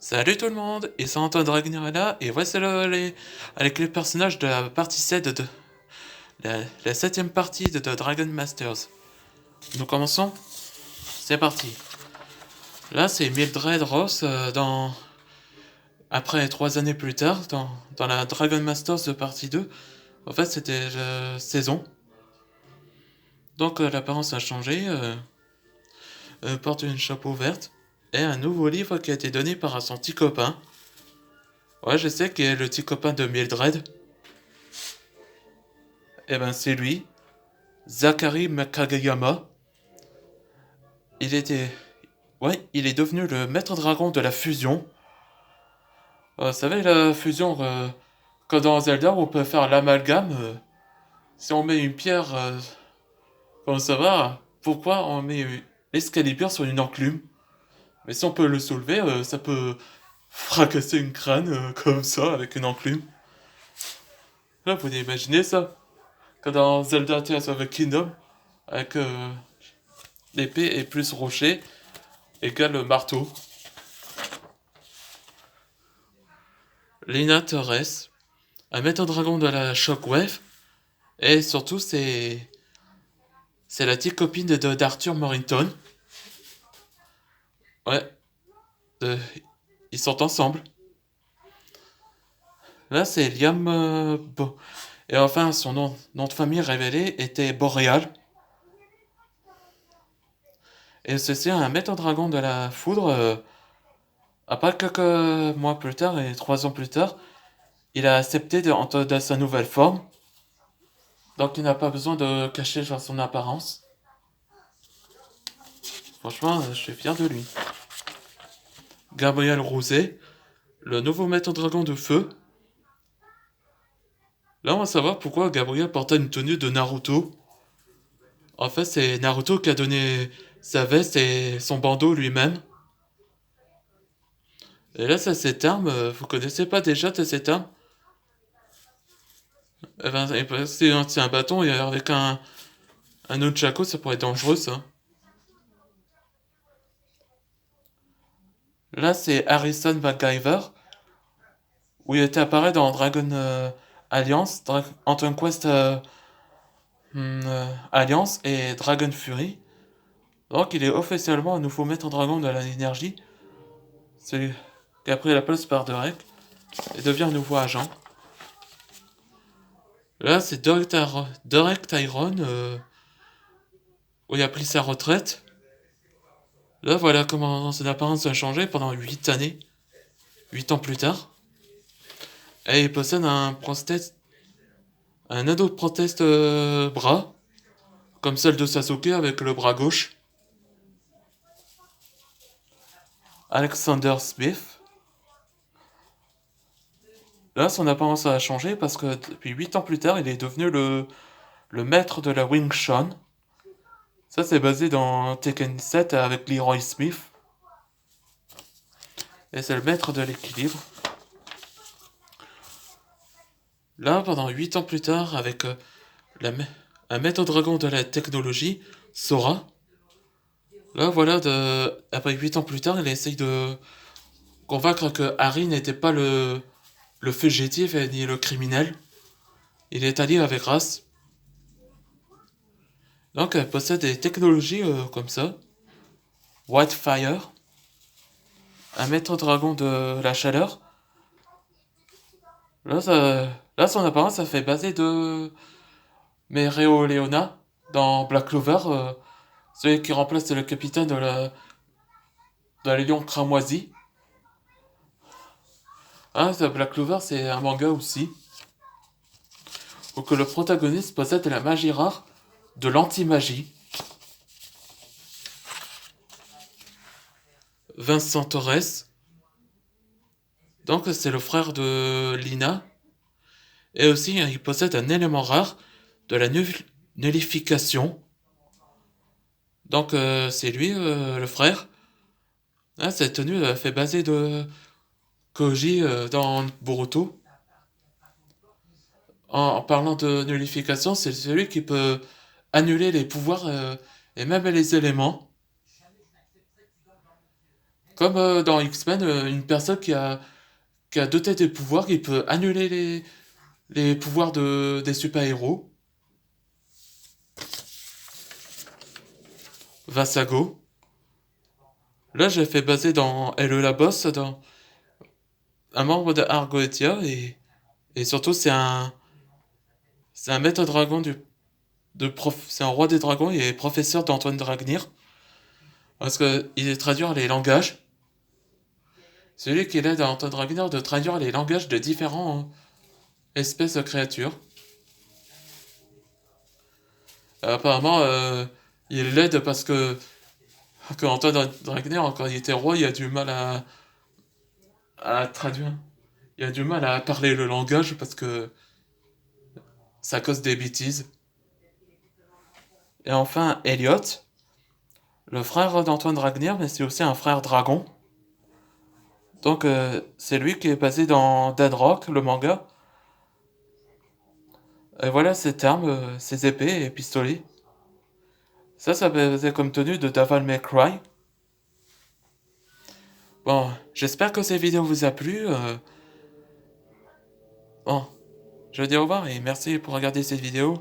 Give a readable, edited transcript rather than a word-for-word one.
Salut tout le monde, ici Antoine Dragnarella et voici avec les personnages de la partie 7 de la septième partie de Dragon Masters. Nous commençons. C'est parti. Là c'est Mildred Ross après 3 années plus tard dans la Dragon Masters de partie 2. En fait c'était la saison. Donc l'apparence a changé. Porte une chapeau verte et un nouveau livre qui a été donné par son petit copain. Ouais, je sais qui est le petit copain de Mildred. Eh ben c'est lui, Zachary Makagayama. Il était... Ouais, il est devenu le maître dragon de la fusion. Vous savez, la fusion, comme dans Zelda, où on peut faire l'amalgame. Si on met une pierre, comme ça va, pourquoi on met l'Excalibur sur une enclume? Mais si on peut le soulever, ça peut fracasser une crâne comme ça, avec une enclume. Là, vous pouvez imaginer ça. Comme dans Zelda Tears of the Kingdom, avec l'épée et plus rocher, égale le marteau. Lina Torres, un maître dragon de la Shockwave, et surtout c'est la petite copine d'Arthur Morrington. Ouais, de- ils sont ensemble. Là c'est Liam et enfin son nom de famille révélé était Boreal. Et ceci un maître dragon de la foudre. Après quelques mois plus tard et 3 ans plus tard, il a accepté de sa nouvelle forme. Donc il n'a pas besoin de cacher son apparence. Franchement, je suis fier de lui. Gabriel Rosé, le nouveau maître dragon de feu. Là, on va savoir pourquoi Gabriel portait une tenue de Naruto. En fait, c'est Naruto qui a donné sa veste et son bandeau lui-même. Et là, ça, ces termes, vous connaissez pas déjà de ces termes? Eh ben, c'est un bâton et avec un nunchaku, ça pourrait être dangereux, ça. Là, c'est Harrison MacGyver, où il était apparu dans Dragon Alliance, Anton Quest Alliance et Dragon Fury. Donc il est officiellement un nouveau maître dragon de l'énergie, celui qui a pris la place par Derek, et devient un nouveau agent. Là c'est Derek Tyrone, où il a pris sa retraite. Là voilà comment son apparence a changé pendant 8 années, 8 ans plus tard. Et il possède un ado de prothèse bras, comme celle de Sasuke avec le bras gauche. Alexander Smith. Là, son apparence a changé parce que depuis 8 ans plus tard, il est devenu le maître de la Wing Chun. Ça, c'est basé dans Tekken 7 avec Leroy Smith. Et c'est le maître de l'équilibre. Là, pendant 8 ans plus tard, avec la, un maître dragon de la technologie, Sora. Là, voilà, après 8 ans plus tard, il essaye de convaincre que Harry n'était pas le fugitif ni le criminel. Il est allié avec Ras. Donc, elle possède des technologies comme ça. Whitefire, un maître dragon de la chaleur. Là, son apparence, ça fait baser de Mereo Leona dans Black Clover, celui qui remplace le capitaine de la Lion Cramoisi. Ah, ça, Black Clover, c'est un manga aussi, où que le protagoniste possède la magie rare de l'anti-magie. Vincent Torres, donc c'est le frère de Lina, et aussi il possède un élément rare de la nullification. Donc c'est lui, le frère. Ah, cette tenue fait baser de Koji dans Boruto. En parlant de nullification, c'est celui qui peut annuler les pouvoirs et même les éléments. Comme dans X-Men, une personne qui a doté des pouvoirs, qui peut annuler les pouvoirs des super-héros. Vasago. Là, j'ai fait baser dans Elle la bosse, dans un membre de Argoetia, et surtout, c'est un maître dragon c'est un roi des dragons et professeur d'Antoine Dragnir. Parce qu'il est traduire les langages. Celui qui aide à Antoine Dragnir de traduire les langages de différentes espèces de créatures. Apparemment, il l'aide parce que Antoine Dragnir, quand il était roi, il a du mal à traduire. Il a du mal à parler le langage parce que ça cause des bêtises. Et enfin, Elliot, le frère d'Antoine Dragnir, mais c'est aussi un frère dragon. Donc, c'est lui qui est basé dans Dead Rock, le manga. Et voilà ses armes, ses épées et pistolets. Ça faisait comme tenue de Devil May Cry. Bon, j'espère que cette vidéo vous a plu. Bon, je vous dis au revoir et merci pour regarder cette vidéo.